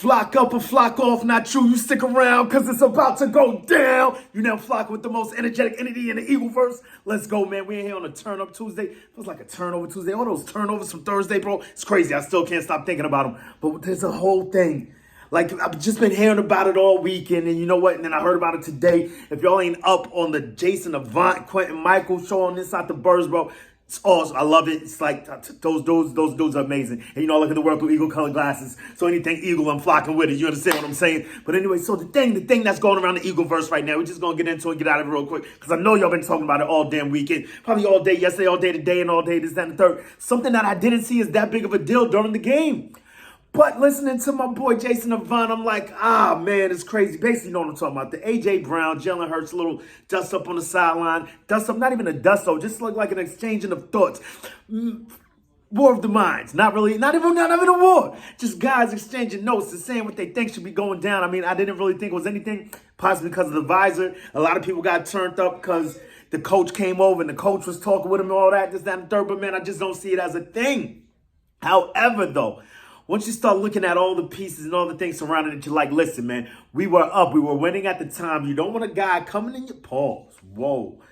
Flock up or flock off, not true. You stick around because it's about to go down. You now flock with the most energetic entity in the Eagleverse. Let's go, man. We in here on a Turn Up Tuesday. Feels like a Turnover Tuesday. All those turnovers from Thursday, bro. It's crazy. I still can't stop thinking about them. But there's a whole thing. Like, I've just been hearing about it all weekend, and you know what? And then I heard about it today. If y'all ain't up on the Jason Avant, Quentin Michael show on Inside the Birds, bro, it's awesome. I love it. It's like those dudes are amazing. And you know, I look at the world through eagle-colored glasses. So anything eagle, I'm flocking with it. You understand what I'm saying? But anyway, so the thing that's going around the Eagleverse right now, we're just gonna get into it and get out of it real quick, because I know y'all been talking about it all damn weekend, probably all day yesterday, all day today, and all day this, that, and the third. Something that I didn't see is that big of a deal during the game. But listening to my boy Jason Avant, I'm like, man, it's crazy. Basically, you know what I'm talking about. The A.J. Brown, Jalen Hurts, little dust up on the sideline. Dust up, not even a dust up, just like an exchanging of thoughts. War of the minds. Not even a war. Just guys exchanging notes and saying what they think should be going down. I mean, I didn't really think it was anything, possibly because of the visor. A lot of people got turned up because the coach came over and the coach was talking with him and all that, this, that, and the third. But man, I just don't see it as a thing. However, though, once you start looking at all the pieces and all the things surrounding it, you're like, listen, man, we were up. We were winning at the time. You don't want a guy coming in your paws. Whoa.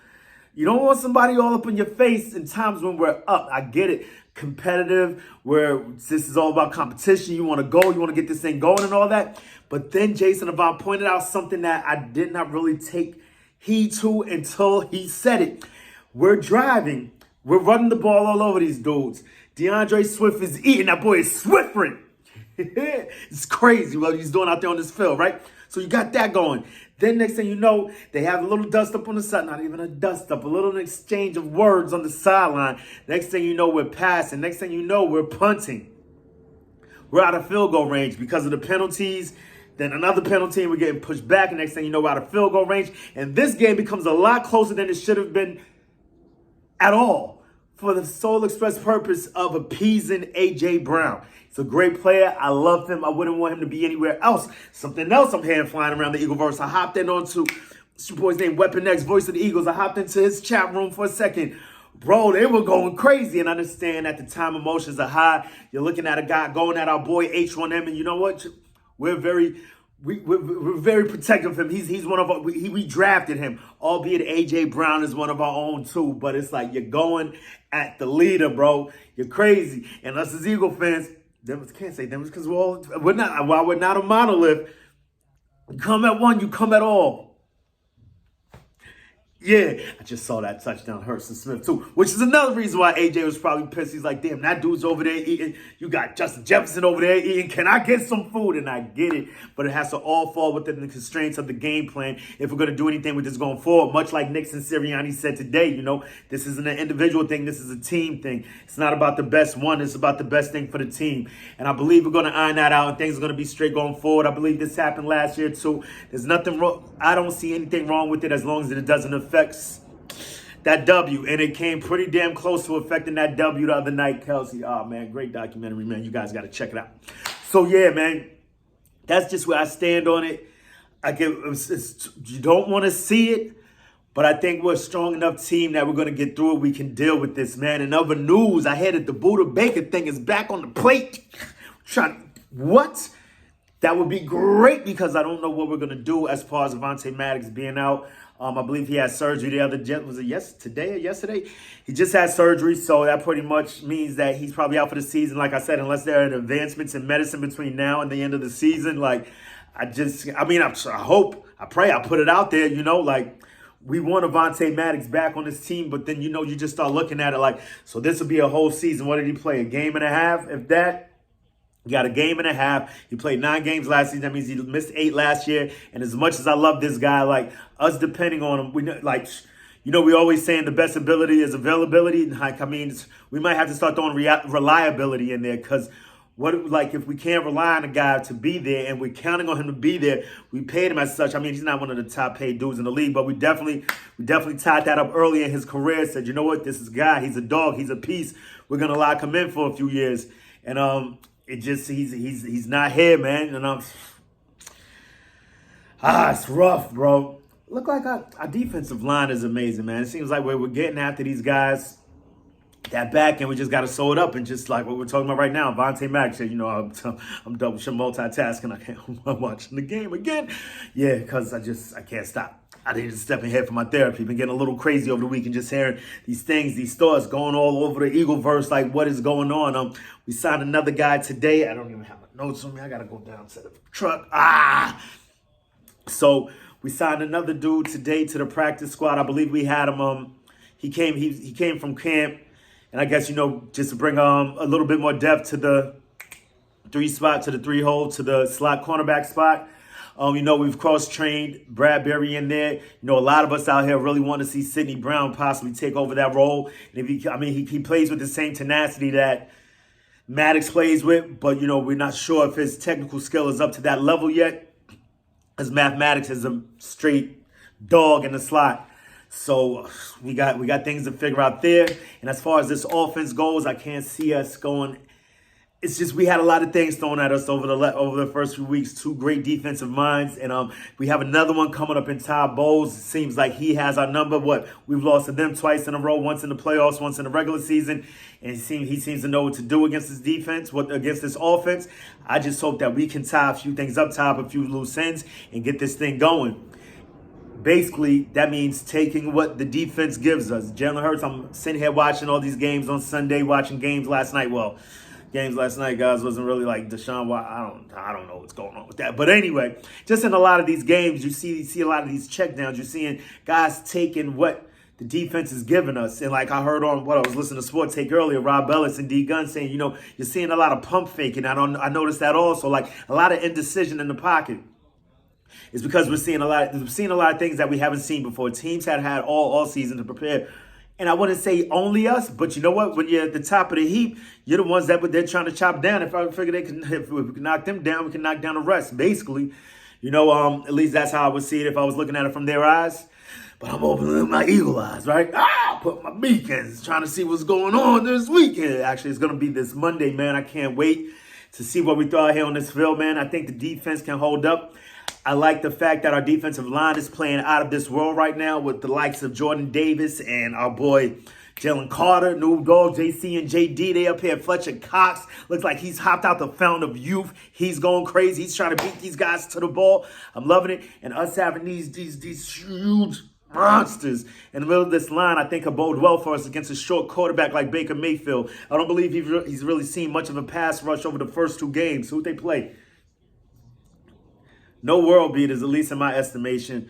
You don't want somebody all up in your face in times when we're up. I get it. Competitive, where this is all about competition. You want to go. You want to get this thing going and all that. But then Jason Avant pointed out something that I did not really take heed to until he said it. We're driving. We're running the ball all over these dudes. DeAndre Swift is eating. That boy is Swiffering. It's crazy what he's doing out there on this field, right? So you got that going. Then next thing you know, they have a little dust up on the side. Not even a dust up. A little exchange of words on the sideline. Next thing you know, we're passing. Next thing you know, we're punting. We're out of field goal range because of the penalties. Then another penalty, and we're getting pushed back. And next thing you know, we're out of field goal range. And this game becomes a lot closer than it should have been at all, for the sole express purpose of appeasing A.J. Brown. He's a great player. I love him. I wouldn't want him to be anywhere else. Something else I'm hearing flying around the Eagleverse. I hopped in onto, what's your boy's name, Weapon X, Voice of the Eagles. I hopped into his chat room for a second. Bro, they were going crazy. And I understand at the time emotions are high. You're looking at a guy going at our boy H1M. And you know what? We're very protective of him. He's one of our, we drafted him, albeit A.J. Brown is one of our own too. But it's like you're going at the leader, bro. You're crazy. And us as Eagle fans, can't say them because we're not a monolith. You come at one, you come at all. Yeah, I just saw that touchdown, Hurts and Smith, too, which is another reason why AJ was probably pissed. He's like, damn, that dude's over there eating. You got Justin Jefferson over there eating. Can I get some food? And I get it, but it has to all fall within the constraints of the game plan if we're going to do anything with this going forward. Much like Nick Sirianni said today, you know, this isn't an individual thing. This is a team thing. It's not about the best one. It's about the best thing for the team. And I believe we're going to iron that out and things are going to be straight going forward. I believe this happened last year, too. There's nothing wrong. I don't see anything wrong with it as long as it doesn't affect that W, and it came pretty damn close to affecting that W the other night, Kelsey. Oh, man, great documentary, man. You guys got to check it out. So, yeah, man, that's just where I stand on it. You don't want to see it, but I think we're a strong enough team that we're going to get through it. We can deal with this, man. In other news, I heard that the Buddha Baker thing is back on the plate. What? That would be great because I don't know what we're going to do as far as Avonte Maddox being out. I believe he had surgery the other day. Was it today or yesterday? He just had surgery, so that pretty much means that he's probably out for the season. Like I said, unless there are advancements in medicine between now and the end of the season. I hope, I pray, I put it out there, you know, like we want Avonte Maddox back on this team, but then, you know, you just start looking at it like, so this will be a whole season. What did he play? A game and a half, if that? He got a game and a half. He played 9 games last season. That means he missed 8 last year. And as much as I love this guy, like us depending on him, we always saying the best ability is availability. We might have to start throwing reliability in there because if we can't rely on a guy to be there and we're counting on him to be there, we paid him as such. I mean, he's not one of the top paid dudes in the league, but we definitely tied that up early in his career. Said, you know what, this is a guy. He's a dog. He's a piece. We're gonna lock him in for a few years, and he's not here, man. And it's rough, bro. Look like our defensive line is amazing, man. It seems like we're getting after these guys. that back end, we just got to sew it up. And just like what we're talking about right now, Vontae Mack said, I'm double shit multitasking. I'm watching the game again. Yeah, because I can't stop. I need to step ahead for my therapy. Been getting a little crazy over the week and just hearing these things, these thoughts going all over the Eagleverse, like what is going on. We signed another guy today. I don't even have my notes on me. I got to go down to the truck. So we signed another dude today to the practice squad. I believe we had him. He came from camp. And I guess, just to bring a little bit more depth to the 3 spot, to the 3 hole, to the slot cornerback spot. We've cross-trained Bradbury in there. A lot of us out here really want to see Sidney Brown possibly take over that role. And he plays with the same tenacity that Maddox plays with, but, we're not sure if his technical skill is up to that level yet, as Mathematics is a straight dog in the slot. So we got things to figure out there. And as far as this offense goes, I can't see us going. It's just we had a lot of things thrown at us over the first few weeks. 2 great defensive minds, and we have another one coming up in Todd Bowles. It seems like he has our number. We've lost to them twice in a row, once in the playoffs, once in the regular season, and he seems to know what to do against this defense, against this offense. I just hope that we can tie a few things up top, a few loose ends, and get this thing going. Basically, that means taking what the defense gives us. Jalen Hurts, I'm sitting here watching all these games on Sunday, watching games last night. Well, games last night, guys, wasn't really like Deshaun Watson. I don't know what's going on with that. But anyway, just in a lot of these games, you see a lot of these checkdowns. You're seeing guys taking what the defense is giving us. And like I heard on what I was listening to Sports Take earlier, Rob Ellis and D Gunn saying, you're seeing a lot of pump faking. I noticed that also, like a lot of indecision in the pocket. It's because we're seeing a lot of things that we haven't seen before. Teams had all season to prepare. And I wouldn't say only us, but you know what? When you're at the top of the heap, you're the ones they're trying to chop down. If I figure if we can knock them down, we can knock down the rest, basically. At least that's how I would see it if I was looking at it from their eyes. But I'm opening my eagle eyes, right? Put my beacons, trying to see what's going on this weekend. Actually, it's going to be this Monday, man. I can't wait to see what we throw out here on this field, man. I think the defense can hold up. I like the fact that our defensive line is playing out of this world right now with the likes of Jordan Davis and our boy Jalen Carter, new dog, JC and JD. They up here. Fletcher Cox looks like he's hopped out the fountain of youth. He's going crazy. He's trying to beat these guys to the ball. I'm loving it. And us having these huge monsters in the middle of this line, I think could bode well for us against a short quarterback like Baker Mayfield. I don't believe he's really seen much of a pass rush over the first 2 games. Who'd they play? No world beaters, at least in my estimation.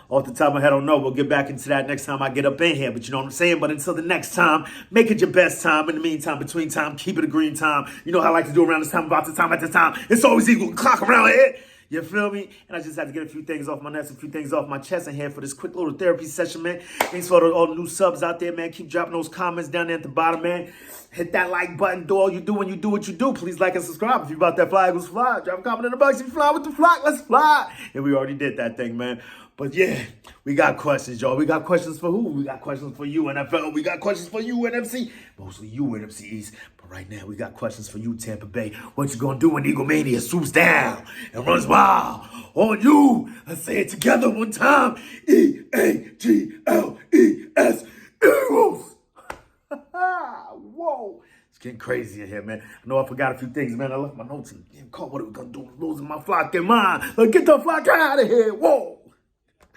Off the top of my head, I don't know. We'll get back into that next time I get up in here. But you know what I'm saying? But until the next time, make it your best time. In the meantime, between time, keep it a green time. You know how I like to do around this time, about this time, at this time. It's always equal clock around here. You feel me? And I just had to get a few things off my nuts, a few things off my chest in here for this quick little therapy session, man. Thanks for all the new subs out there, man. Keep dropping those comments down there at the bottom, man. Hit that like button. Do all you do when you do what you do. Please like and subscribe if you about that fly, Eagles fly. Drop a comment in the box if you fly with the flock. Let's fly. And we already did that thing, man. But yeah, we got questions, y'all. We got questions for who? We got questions for you, NFL. We got questions for you, NFC. Mostly you, NFC East. But right now, we got questions for you, Tampa Bay. What you gonna do when Eagle Mania swoops down and runs wild on you? Let's say it together one time. Eagles. Eagles. Whoa. It's getting crazy in here, man. I know I forgot a few things, man. I left my notes and caught what are we gonna do? Losing my flock in mind. Let's get the flock out of here. Whoa.